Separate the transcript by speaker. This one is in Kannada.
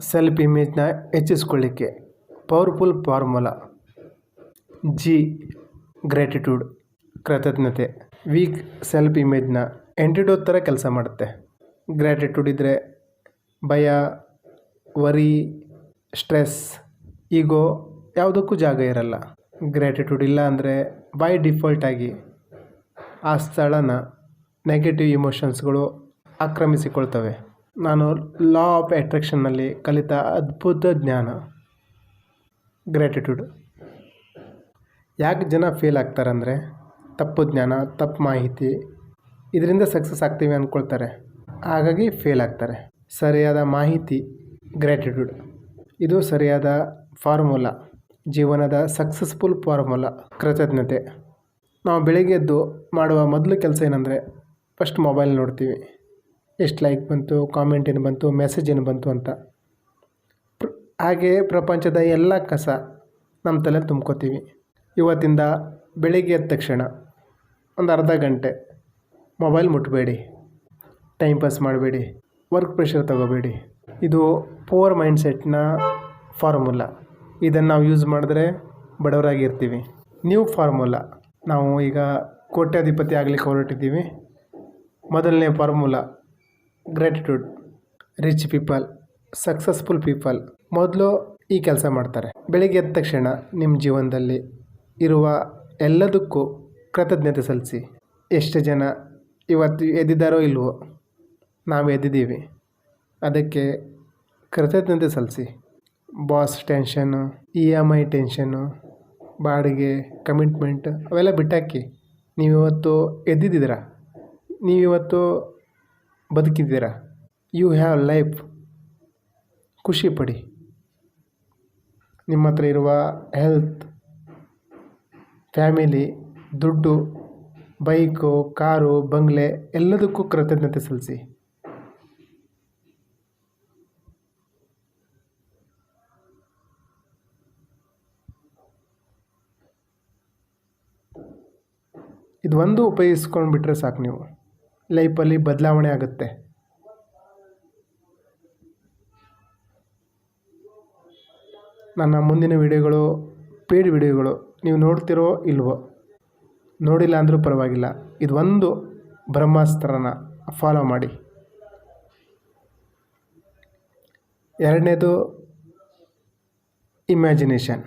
Speaker 1: ಸೆಲ್ಫ್ ಇಮೇಜ್ನ ಹೆಚ್ಚಿಸ್ಕೊಳ್ಳಿಕ್ಕೆ ಪವರ್ಫುಲ್ ಫಾರ್ಮುಲಾ. ಜಿ ಗ್ರ್ಯಾಟಿಟ್ಯೂಡ್, ಕೃತಜ್ಞತೆ. ವೀಕ್ ಸೆಲ್ಫ್ ಇಮೇಜ್ನ ಆ್ಯಂಟಿಡೋಟ್ ಥರ ಕೆಲಸ ಮಾಡುತ್ತೆ. ಗ್ರ್ಯಾಟಿಟ್ಯೂಡ್ ಇದ್ದರೆ ಭಯ, ವರಿ, ಸ್ಟ್ರೆಸ್, ಈಗೋ ಯಾವುದಕ್ಕೂ ಜಾಗ ಇರಲ್ಲ. ಗ್ರ್ಯಾಟಿಟ್ಯೂಡ್ ಇಲ್ಲ ಅಂದರೆ ಬೈ ಡಿಫಾಲ್ಟ್ ಆಗಿ ಆ ಸ್ಥಳನ ನೆಗೆಟಿವ್ ಇಮೋಷನ್ಸ್ಗಳು ಆಕ್ರಮಿಸಿಕೊಳ್ತವೆ. ನಾನು ಲಾ ಆಫ್ ಅಟ್ರಾಕ್ಷನ್ನಲ್ಲಿ ಕಲಿತ ಅದ್ಭುತ ಜ್ಞಾನ ಗ್ರ್ಯಾಟಿಟ್ಯೂಡ್. ಯಾಕೆ ಜನ ಫೇಲ್ ಆಗ್ತಾರಂದರೆ ತಪ್ಪು ಜ್ಞಾನ, ತಪ್ಪು ಮಾಹಿತಿ, ಇದರಿಂದ ಸಕ್ಸಸ್ ಆಗ್ತೀವಿ ಅಂದ್ಕೊಳ್ತಾರೆ, ಹಾಗಾಗಿ ಫೇಲ್ ಆಗ್ತಾರೆ. ಸರಿಯಾದ ಮಾಹಿತಿ ಗ್ರ್ಯಾಟಿಟ್ಯೂಡ್, ಇದು ಸರಿಯಾದ ಫಾರ್ಮುಲಾ, ಜೀವನದ ಸಕ್ಸಸ್ಫುಲ್ ಫಾರ್ಮುಲಾ. ಕೃತಜ್ಞತೆ. ನಾವು ಬೆಳಿಗ್ಗೆ ಎದ್ದು ಮಾಡುವ ಮೊದಲು ಕೆಲಸ ಏನಂದರೆ ಫಸ್ಟ್ ಮೊಬೈಲ್ ನೋಡ್ತೀವಿ, ಎಷ್ಟು ಲೈಕ್ ಬಂತು, ಕಾಮೆಂಟ್ ಏನು ಬಂತು, ಮೆಸೇಜ್ ಏನು ಬಂತು ಅಂತ. ಹಾಗೆ ಪ್ರಪಂಚದ ಎಲ್ಲ ಕಸ ನಮ್ಮ ತಲೆ ತುಂಬ್ಕೋತೀವಿ. ಇವತ್ತಿಂದ ಬೆಳಿಗ್ಗೆ ಎದ್ದ ತಕ್ಷಣ ಒಂದು ಅರ್ಧ ಗಂಟೆ ಮೊಬೈಲ್ ಮುಟ್ಟಬೇಡಿ, ಟೈಮ್ ಪಾಸ್ ಮಾಡಬೇಡಿ, ವರ್ಕ್ ಪ್ರೆಷರ್ ತಗೋಬೇಡಿ. ಇದು ಪೂವರ್ ಮೈಂಡ್ಸೆಟ್ನ ಫಾರ್ಮುಲಾ. ಇದನ್ನು ನಾವು ಯೂಸ್ ಮಾಡಿದ್ರೆ ಬಡವರಾಗಿರ್ತೀವಿ. ನ್ಯೂ ಫಾರ್ಮುಲಾ, ನಾವು ಈಗ ಕೋಟ್ಯಾಧಿಪತಿ ಆಗಲಿಕ್ಕೆ ಹೊರಟಿದ್ದೀವಿ. ಮೊದಲನೇ formula gratitude. Rich people, successful people ಮೊದಲು ಈ ಕೆಲಸ ಮಾಡ್ತಾರೆ. ಬೆಳಿಗ್ಗೆ ಎದ್ದ ತಕ್ಷಣ ನಿಮ್ಮ ಜೀವನದಲ್ಲಿ ಇರುವ ಎಲ್ಲದಕ್ಕೂ ಕೃತಜ್ಞತೆ ಸಲ್ಲಿಸಿ. ಎಷ್ಟು ಜನ ಇವತ್ತು ಎದ್ದಿದ್ದಾರೋ ಇಲ್ವೋ, ನಾವು ಎದ್ದಿದ್ದೀವಿ, ಅದಕ್ಕೆ ಕೃತಜ್ಞತೆ ಸಲ್ಲಿಸಿ. ಬಾಸ್ ಟೆನ್ಷನ್ನು, EMI ಟೆನ್ಷನ್ನು, ಬಾಡಿಗೆ, ಕಮಿಟ್ಮೆಂಟ್ ಅವೆಲ್ಲ ಬಿಟ್ಟಾಕಿ. ನೀವಿವತ್ತು ಎದ್ದಿದ್ದೀರಾ, ನೀವಿವತ್ತು ಬದುಕಿದ್ದೀರಾ, ಯು ಹ್ಯಾವ್ ಲೈಫ್. ಖುಷಿ ಪಡಿ. ನಿಮ್ಮ ಹತ್ರ ಇರುವ ಹೆಲ್ತ್, ಫ್ಯಾಮಿಲಿ, ದುಡ್ಡು, ಬೈಕು, ಕಾರು, ಬಂಗ್ಲೆ ಎಲ್ಲದಕ್ಕೂ ಕೃತಜ್ಞತೆ ಸಲ್ಲಿಸಿ. ಇದು ಒಂದು ಉಪಯೋಗಿಸ್ಕೊಂಡು ಬಿಟ್ಟರೆ ಸಾಕು, ನೀವು ಲೈಫಲ್ಲಿ ಬದಲಾವಣೆ ಆಗುತ್ತೆ. ನನ್ನ ಮುಂದಿನ ವಿಡಿಯೋಗಳು ಪೇಯ್ಡ್ ವಿಡಿಯೋಗಳು ನೀವು ನೋಡ್ತಿರೋ ಇಲ್ವೋ, ನೋಡಿಲ್ಲ ಅಂದರೂ ಪರವಾಗಿಲ್ಲ, ಇದು ಒಂದು ಬ್ರಹ್ಮಾಸ್ತ್ರನ ಫಾಲೋ ಮಾಡಿ. ಎರಡನೇದು ಇಮ್ಯಾಜಿನೇಷನ್.